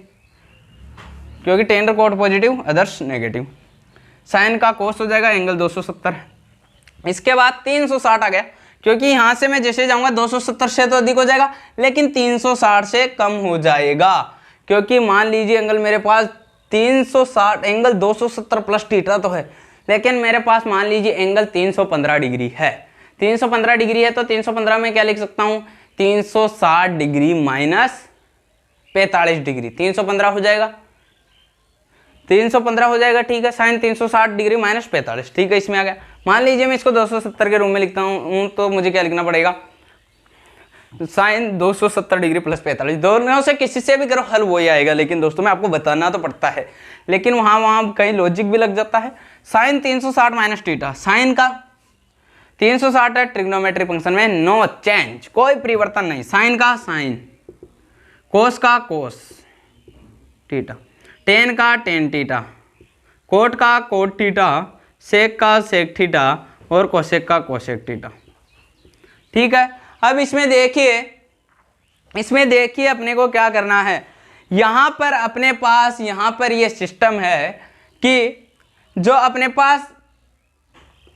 क्योंकि टेन और cot positive, others negative. Sine का कोस हो जाएगा एंगल 270। इसके बाद 360 आ गया, क्योंकि यहाँ से मैं जैसे जाऊँगा 270 से तो अधिक हो जाएगा, लेकिन 360 से कम हो जाएगा, क्योंकि मान लीजिए एंगल मेरे पास 360 एंगल 270 प्लस थीटा तो है, लेकिन मेरे पास मान लीजिए एंगल 315 डिग्री है। 315 डिग्री है तो 315 में क्या लिख सकता हूँ, 360 डिग्री माइनस 45 डिग्री, 315 हो जाएगा, 315 हो जाएगा। ठीक है, साइन 360 डिग्री माइनस 45, ठीक है, इसमें आ गया। मान लीजिए मैं इसको 270 के रूप में लिखता हूँ तो मुझे क्या लिखना पड़ेगा, साइन 270 डिग्री प्लस 45, दोनों से किसी से भी करो हल वही आएगा। लेकिन दोस्तों मैं आपको बताना तो पड़ता है, लेकिन वहाँ कहीं लॉजिक भी लग जाता है। साइन 360 माइनस थीटा, साइन का 360 है, ट्रिग्नोमेट्रिक फंक्शन में नो चेंज, कोई परिवर्तन नहीं। साइन का साइन, कोस का कोस थीटा, टेन का टेन थीटा, कोट का कोट थीटा, सेक का सेक थीटा और कोसेक का कोसेक थीटा। ठीक है, अब इसमें देखिए अपने को क्या करना है। यहाँ पर अपने पास यहाँ पर ये सिस्टम है कि जो अपने पास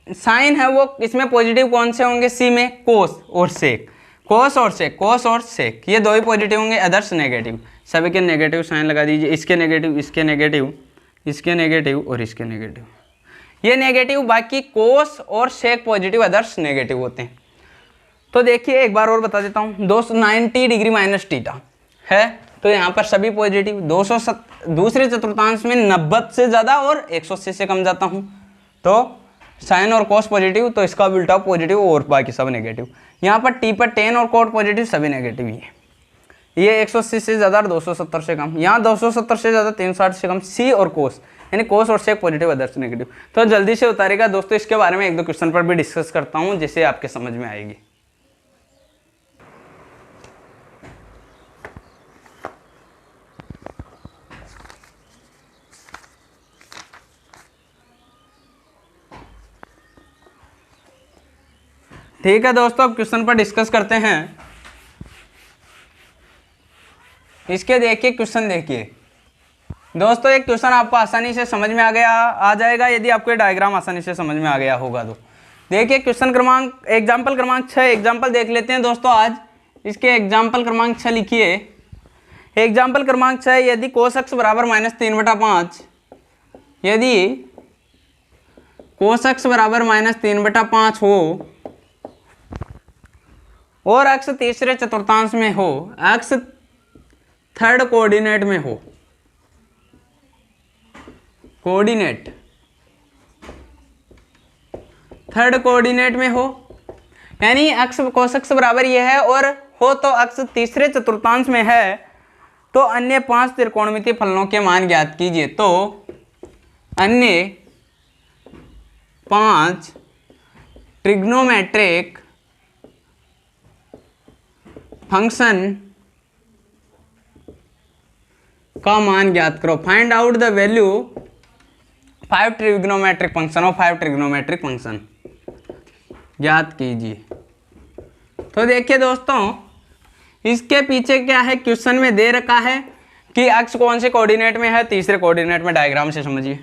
साइन है वो इसमें पॉजिटिव कौन से होंगे, सी में कोस और सेक, कोस और सेक, कोस और सेक, ये दो ही पॉजिटिव होंगे, अदर्स नेगेटिव। सभी के नेगेटिव साइन लगा दीजिए, इसके नेगेटिव, इसके नेगेटिव, इसके नेगेटिव और इसके नेगेटिव, ये नेगेटिव, बाकी कोस और सेक पॉजिटिव, अदर्स नेगेटिव होते हैं। तो देखिए एक बार और बता देता हूँ, 290 डिग्री माइनस थीटा है तो यहाँ पर सभी पॉजिटिव, 270 दूसरे चतुर्थांश में 90 से ज़्यादा और 180 से कम जाता हूँ तो साइन और कोस पॉजिटिव, तो इसका उल्टा पॉजिटिव और बाकी सब नेगेटिव। यहाँ पर टी पर टेन और कोट पॉजिटिव, सभी नेगेटिव ही है। ये 180 से ज़्यादा और 270 से कम, यहाँ 270 से ज़्यादा 360 से कम, सी और कोस, यानी कोस और सेक पॉजिटिव, अदर्स नेगेटिव। तो जल्दी से उतारेगा दोस्तों, इसके बारे में एक दो क्वेश्चन पर भी डिस्कस करता हूँ जिससे आपके समझ में आएगी। ठीक है दोस्तों, अब क्वेश्चन पर डिस्कस करते हैं। इसके देखिए क्वेश्चन देखिए दोस्तों, एक क्वेश्चन आपको आसानी से समझ में आ जाएगा यदि आपको ये डायग्राम आसानी से समझ में आ गया होगा तो। देखिए क्वेश्चन क्रमांक एग्जाम्पल क्रमांक 6 एग्जाम्पल देख लेते हैं दोस्तों आज। इसके एग्जाम्पल क्रमांक 6 लिखिए। एग्जाम्पल क्रमांक 6, यदि कोस अक्ष बराबर -3/5, यदि कोस अक्ष बराबर -3/5 हो और अक्ष तीसरे चतुर्थांश में हो, अक्ष थर्ड कोऑर्डिनेट में हो, कोऑर्डिनेट थर्ड कोऑर्डिनेट में हो, यानी अक्ष कोस अक्ष बराबर यह है और हो तो अक्ष तीसरे चतुर्थांश में है, तो अन्य 5 त्रिकोणमितीय फलनों के मान ज्ञात कीजिए। तो अन्य 5 ट्रिग्नोमेट्रिक फंक्शन का मान ज्ञात करो। Find out the value 5 trigonometric function और 5 ट्रिग्नोमेट्रिक फंक्शन ज्ञात कीजिए। तो देखिए दोस्तों, इसके पीछे क्या है, क्वेश्चन में दे रखा है कि अक्ष कौन से कोऑर्डिनेट में है, तीसरे कोऑर्डिनेट में। डायग्राम से समझिए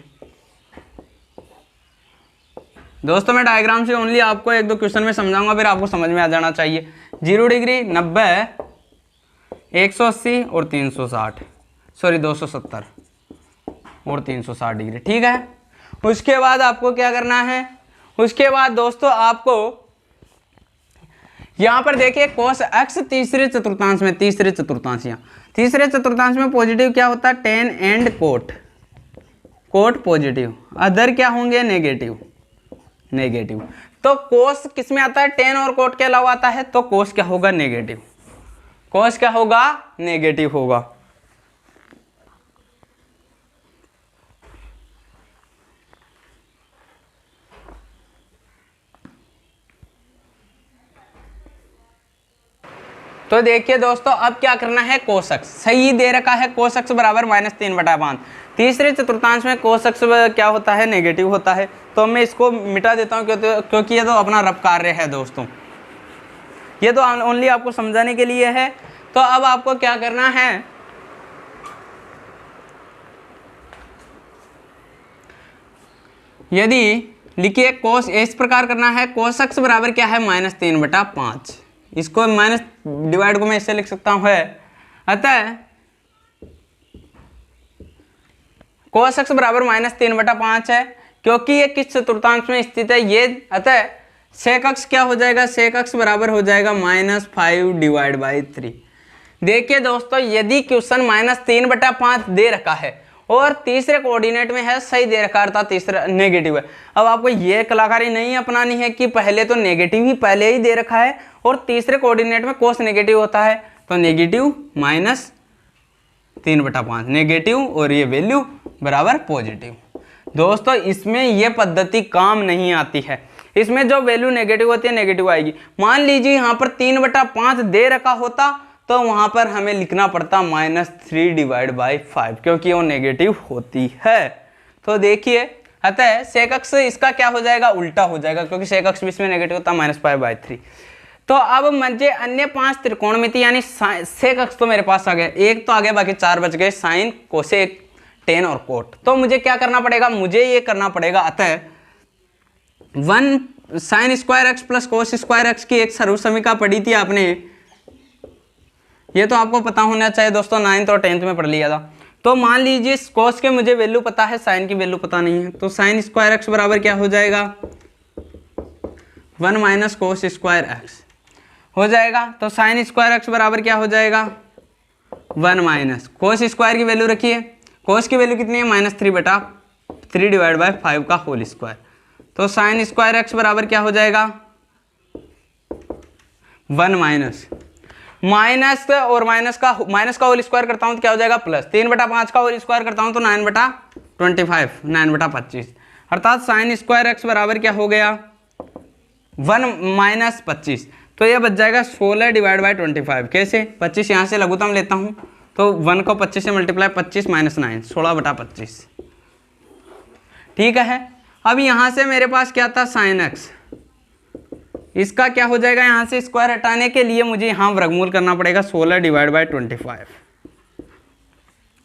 दोस्तों, मैं डायग्राम से ओनली आपको एक दो क्वेश्चन में समझाऊंगा, फिर आपको समझ में आ जाना चाहिए। 0 डिग्री, 90, 180 और 360, सॉरी 270 और 360 डिग्री। ठीक है, उसके बाद आपको क्या करना है, उसके बाद दोस्तों आपको यहां पर देखिए कोस अक्ष तीसरे चतुर्थांश में, तीसरे चतुर्थांश, यहाँ तीसरे चतुर्थांश में पॉजिटिव क्या होता है, tan and cot, cot positive, other क्या होंगे, नेगेटिव, नेगेटिव। तो कोस किस में आता है, टेन और कोट के अलावा आता है, तो कोस क्या होगा, नेगेटिव, कोस क्या होगा, नेगेटिव होगा। तो देखिए दोस्तों, अब क्या करना है, कोस अक्ष सही दे रखा है, कोस अक्ष बराबर -3/5, तीसरे चतुर्थांश में कोस अक्ष क्या होता है, नेगेटिव होता है। तो मैं इसको मिटा देता हूं क्योंकि ये तो अपना रफ कार्य है दोस्तों, ये तो ओनली आपको समझाने के लिए है। तो अब आपको क्या करना है, यदि लिखिए कोस, इस प्रकार करना है, कोस अक्ष बराबर क्या है, -3/5, इसको माइनस डिवाइड को मैं इससे लिख सकता हूं है, अतः कोस अक्ष बराबर -3/5 है, क्योंकि ये किस चतुर्थांश में स्थित है ये, अतः सेक अक्ष क्या हो जाएगा, सेक अक्ष बराबर हो जाएगा -5/3। देखिए दोस्तों, यदि क्वेश्चन -3/5 दे रखा है और तीसरे कोऑर्डिनेट में है, सही दे रखा है अर्थात तीसरा नेगेटिव है। अब आपको ये कलाकारी नहीं अपनानी है कि पहले तो नेगेटिव ही पहले ही दे रखा है और तीसरे कोऑर्डिनेट में कोस नेगेटिव होता है, तो नेगेटिव -3/5 नेगेटिव और ये वैल्यू बराबर पॉजिटिव। दोस्तों इसमें ये पद्धति काम नहीं आती है, इसमें जो वैल्यू नेगेटिव होती है नेगेटिव आएगी। मान लीजिए यहाँ पर 3/5 दे रखा होता तो वहां पर हमें लिखना पड़ता -3/5 क्योंकि वो नेगेटिव होती है। तो देखिए, अतः सेक अक्ष इसका क्या हो जाएगा, उल्टा हो जाएगा, क्योंकि सेक अक्ष भी इसमें नेगेटिव होता है -5/3। तो अब मुझे अन्य 5 त्रिकोणमिति यानी सेक अक्ष तो मेरे पास आ गया, एक तो आ गया, बाकी 4 बच गए, साइन, कोसेक, टेन और कोट। तो मुझे क्या करना पड़ेगा, मुझे ये करना पड़ेगा, अतः 1 sin square x plus cos square x की एक सर्व समीकरण पढ़ी थी आपने, ये तो आपको पता होना चाहिए दोस्तों, 9th और 10th में पढ़ लिया था। तो मान लीजिए कोस के मुझे वैल्यू पता है, साइन की वैल्यू पता नहीं है, तो साइन स्क्वायर एक्स बराबर क्या हो जाएगा, 1 माइनस कोस स्क्वायर एक्स हो जाएगा। तो साइन स्क्वायर एक्स बराबर क्या हो जाएगा, 1 माइनस कोस स्क्वायर की वैल्यू रखिए, कोस की वैल्यू कितनी है, -3/3/5 का होल स्क्वायर। तो साइन स्क्वायर एक्स बराबर क्या हो जाएगा, 1 माइनस और माइनस का होल स्क्वायर करता हूं तो क्या हो जाएगा, प्लस 3/5 का होल स्क्वायर करता हूं तो 9/25 9/25, अर्थात साइन स्क्वायर एक्स बराबर क्या हो गया, 1 माइनस 25। तो ये बच जाएगा 16/25। कैसे, 25 यहाँ से लघुत्तम लेता हूँ तो 1 को 25 से मल्टीप्लाई, 25 - 9 16/25। ठीक है। अब यहाँ से मेरे पास क्या था, साइन एक्स, इसका क्या हो जाएगा, यहाँ से स्क्वायर हटाने के लिए मुझे यहाँ वर्गमूल करना पड़ेगा 16/25।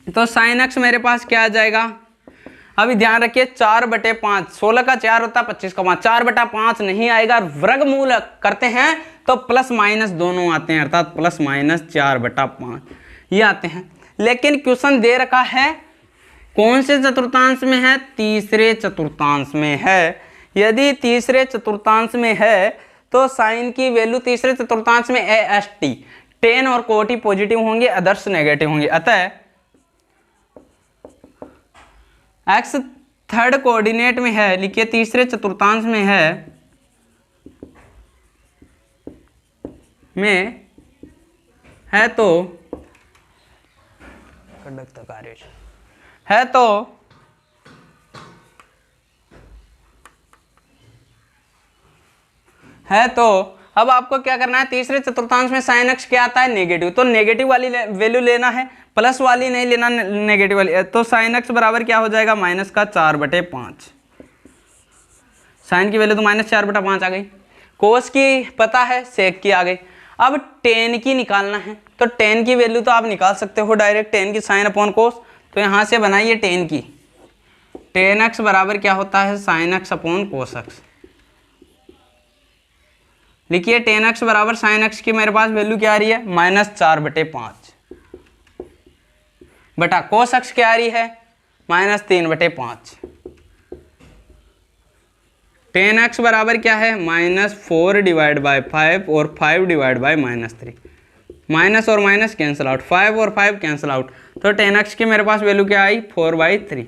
तो साइन एक्स मेरे पास क्या आ जाएगा, अभी ध्यान रखिए 4/5, 16 का 4 होता है, 25 का 5, 4/5 नहीं आएगा, वर्गमूल करते हैं तो प्लस माइनस दोनों आते हैं, अर्थात +-4/5 ये आते हैं। लेकिन क्वेश्चन दे रखा है कौन से चतुर्थांश में है, तीसरे चतुर्थांश में है। यदि तीसरे चतुर्थांश में है तो साइन की वैल्यू तीसरे चतुर्थांश में AST, टेन और कोट पॉजिटिव होंगे, अदर्स नेगेटिव होंगे। अतः एक्स थर्ड कोऑर्डिनेट में है, लिखिए तीसरे चतुर्थांश में है तो अब आपको क्या करना है, तीसरे चतुर्थांश में साइन एक्स क्या आता है, नेगेटिव, तो नेगेटिव वाली वैल्यू लेना है, प्लस वाली नहीं लेना, नेगेटिव वाली। तो साइन एक्स बराबर क्या हो जाएगा, -4/5। साइन की वैल्यू तो -4/5 आ गई, कोस की पता है, सेक की आ गई। अब टेन की निकालना है, तो टेन की वैल्यू तो आप निकाल सकते हो डायरेक्ट, टेन की साइन अपॉन कोस। तो यहाँ से बनाइए टेन की, टेन एक्स बराबर क्या होता है, sine x upon cos x. लिखिए टेन एक्स बराबर साइन एक्स की मेरे पास वैल्यू क्या आ रही है, -4/5 बटा कोस एक्स क्या आ रही है, -3/5। टेन एक्स बराबर क्या है, -4/5 और 5/-3, माइनस और माइनस कैंसिल आउट, 5 और 5 कैंसिल आउट। तो टेन एक्स की मेरे पास वैल्यू क्या आई, 4/3।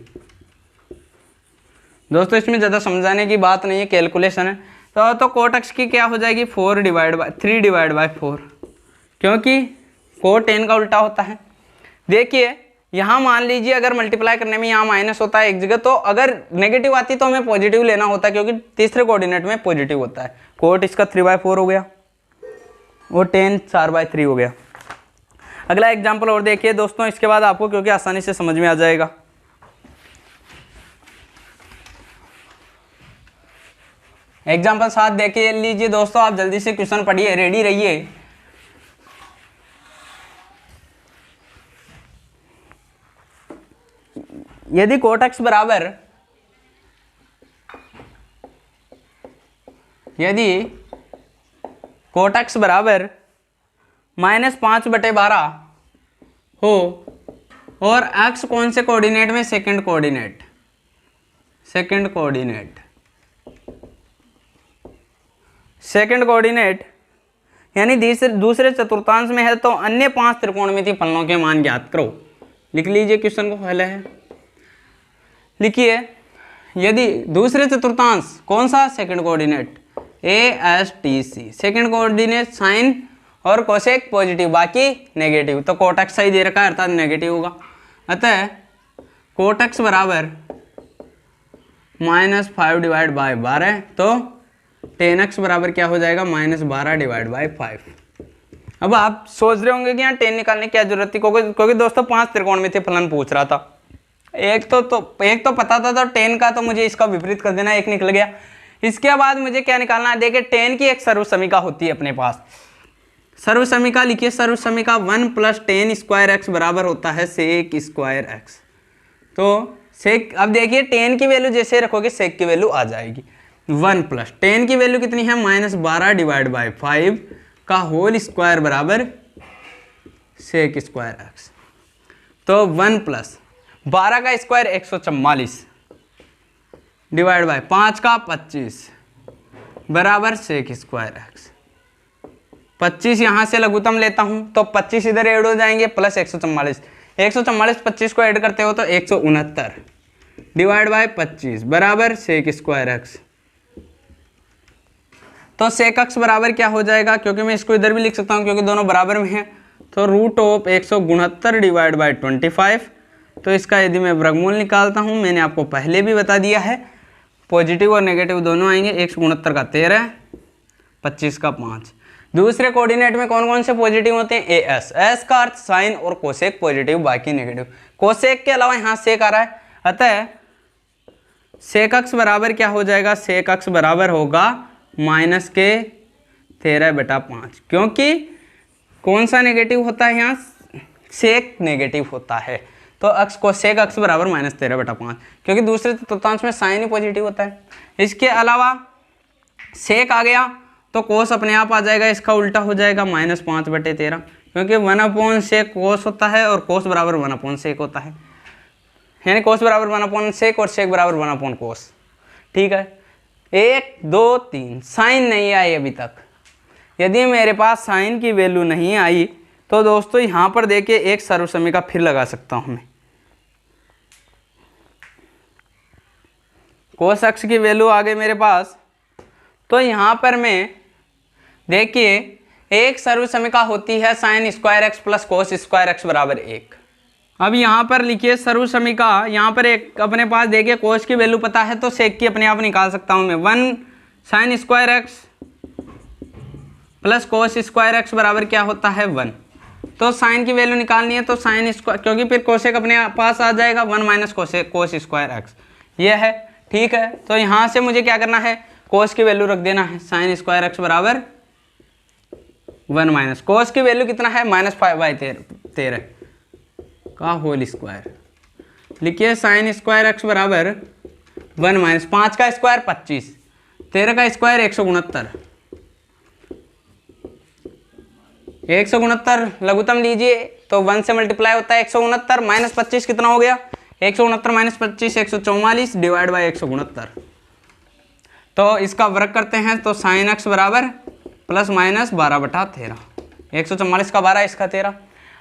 दोस्तों इसमें ज़्यादा समझाने की बात नहीं है, कैलकुलेशन है। तो कोट एक्स की क्या हो जाएगी, 3/4, क्योंकि कोट टेन का उल्टा होता है। देखिए यहाँ मान लीजिए अगर मल्टीप्लाई करने में यहाँ माइनस होता है एक जगह, तो अगर नेगेटिव आती तो हमें पॉजिटिव लेना होता है, क्योंकि तीसरे कोऑर्डिनेट में पॉजिटिव होता है। कोट इसका 3/4 हो गया और टेन 4/3 हो गया। अगला एग्जाम्पल और देखिए दोस्तों, इसके बाद आपको क्योंकि आसानी से समझ में आ जाएगा। एग्जाम्पल 7 देखिए लीजिए दोस्तों, आप जल्दी से क्वेश्चन पढ़िए, रेडी रहिए। यदि कोट एक्स बराबर -5/12 हो और एक्स कौन से कोऑर्डिनेट में, सेकंड कोऑर्डिनेट, सेकंड कोऑर्डिनेट यानी दूसरे चतुर्थांश में है तो अन्य 5 त्रिकोणमितीय फलनों के मान ज्ञात करो। लिख लीजिए क्वेश्चन को, पहले है लिखिए, यदि दूसरे चतुर्थांश कौन सा, second coordinate ASTC, second coordinate sine और कोसेक पॉजिटिव बाकी नेगेटिव, तो कोट एक्स सही दे रखा है अर्थात नेगेटिव होगा। अतः कोट एक्स बराबर -5 डिवाइड बाय 12, तो tan x बराबर क्या हो जाएगा, -12 डिवाइड बाय 5। अब आप सोच रहे होंगे कि यहाँ टेन निकालने की क्या जरूरत थी, क्योंकि दोस्तों 5 त्रिकोणमितीय फलन पूछ रहा था। एक तो पता था, तो टेन का तो मुझे इसका विपरीत कर देना, एक निकल गया। इसके बाद मुझे क्या निकालना है, देखिए टेन की एक सर्व समीका होती है अपने पास। सर्व समीका लिखिए, सर्व समीका 1 + tan स्क्वायर x बराबर होता है sec स्क्वायर x। तो सेक, अब देखिए टेन की वैल्यू जैसे रखोगे सेक की वैल्यू आ जाएगी। 1 + tan की वैल्यू कितनी है, -12 डिवाइड बाय 5 का होल स्क्वायर बराबर sec स्क्वायर x। तो 1 + 12 का स्क्वायर 144 डिवाइड बाय 5 का 25 बराबर sec स्क्वायर x। 25 यहाँ से लघुत्तम लेता हूँ तो 25 इधर ऐड हो जाएंगे प्लस 144, 144 25 को ऐड करते हो तो 169 डिवाइड बाय 25 बराबर sec स्क्वायर x। तो sec x बराबर क्या हो जाएगा, क्योंकि मैं इसको इधर भी लिख सकता हूँ क्योंकि दोनों बराबर में हैं, तो √169 डिवाइड बाय 25। तो इसका यदि मैं वर्गमूल निकालता हूँ, मैंने आपको पहले भी बता दिया है, पॉजिटिव और नेगेटिव दोनों आएंगे। 169 का 13, 25 का 5। दूसरे कोऑर्डिनेट में कौन कौन से पॉजिटिव होते हैं, AS, एस का अर्थ साइन और कोसेक पॉजिटिव बाकी नेगेटिव। कोसेक के अलावा यहाँ सेक आ रहा है, अतः सेक x बराबर क्या हो जाएगा, सेक x बराबर होगा -13/5, क्योंकि कौन सा नेगेटिव होता है यहाँ, सेक नेगेटिव होता है। तो x को सेक x बराबर -13/5, क्योंकि दूसरे चतुर्थांश में साइन ही पॉजिटिव होता है। इसके अलावा सेक आ गया तो कोस अपने आप आ जाएगा, इसका उल्टा हो जाएगा -5/13, क्योंकि 1/sec कोस होता है और कोस बराबर 1/sec होता है, यानी कोस बराबर 1/sec और सेक बराबर 1/cos। ठीक है, 1 2 3 साइन नहीं आई अभी तक। यदि मेरे पास साइन की वैल्यू नहीं आई तो दोस्तों यहाँ पर देखिए एक सर्व समीका फिर लगा सकता हूँ मैं। कोस x की वैल्यू आ गई मेरे पास, तो यहाँ पर मैं देखिए एक सर्व समीका होती है sine square x plus cos square x बराबर 1। अब यहाँ पर लिखिए सर्व समीका, यहाँ पर एक अपने पास देखिए कोस की वैल्यू पता है तो सेक की अपने आप निकाल सकता हूँ मैं। 1 sine square x plus cos square x बराबर क्या होता है 1। तो साइन की वैल्यू निकालनी है तो साइन स्क्वायर, क्योंकि फिर कोसेक अपने पास आ जाएगा 1 माइनस कोस स्क्वायर x, ये है। ठीक है, तो यहाँ से मुझे क्या करना है, कोस की वैल्यू रख देना है, साइन स्क्वायर x बराबर 1 माइनस कोस की वैल्यू कितना है, -5/13 का होल स्क्वायर। लिखिए साइन स्क्वायर x बराबर 1 माइनस 5 का स्क्वायर 25, 13 का स्क्वायर 169, 169 लघुत्तम लीजिए तो 1 से मल्टीप्लाई होता है 169 माइनस 25 कितना हो गया, 169 माइनस 25 144 डिवाइड बाय 169। तो इसका वर्ग करते हैं तो साइन x बराबर ±12/13, 144 का 12 इसका 13।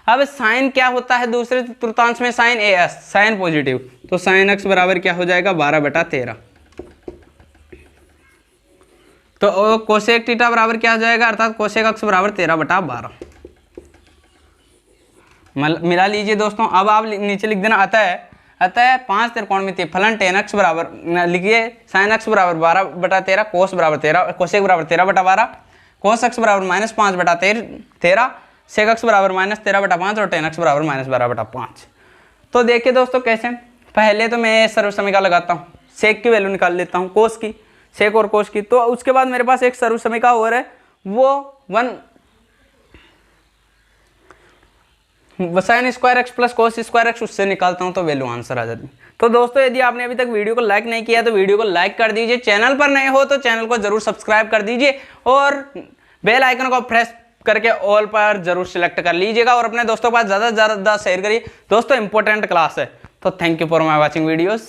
अब साइन क्या होता है दूसरे चतुर्थांश में, साइन AS साइन पॉजिटिव, तो साइन x बराबर क्या हो जाएगा 12/13। तो कोसेक थीटा बराबर क्या हो जाएगा, अर्थात कोसेक x बराबर 13/12। मिला लीजिए दोस्तों। अब आप नीचे लिख देना अतः 5 त्रिकोणमितीय फलन tan x बराबर, लिखिए साइन x बराबर 12/13, कोस बराबर 13, कोसेक बराबर 13/12, कोस x बराबर -5/13, सेक x बराबर -13/5 और tan x बराबर -12/5। तो देखिए दोस्तों कैसे, पहले तो मैं सर्व समीका लगाता हूँ, सेक की वैल्यू निकाल लेता हूँ, कोस की, सेक और कोस की। तो उसके बाद मेरे पास एक सर्व समीका और है, वो 1 sine square x plus cos square x, उससे निकालता हूं तो वैल्यू आंसर आ जाती है। तो दोस्तों यदि आपने अभी तक वीडियो को लाइक नहीं किया तो वीडियो को लाइक कर दीजिए, चैनल पर नए हो तो चैनल को जरूर सब्सक्राइब कर दीजिए और बेल आइकन को प्रेस करके ऑल पर जरूर सिलेक्ट कर लीजिएगा और अपने दोस्तों के पास ज़्यादा से ज़्यादा शेयर करिए। दोस्तों इंपॉर्टेंट क्लास है, तो thank you for my watching videos.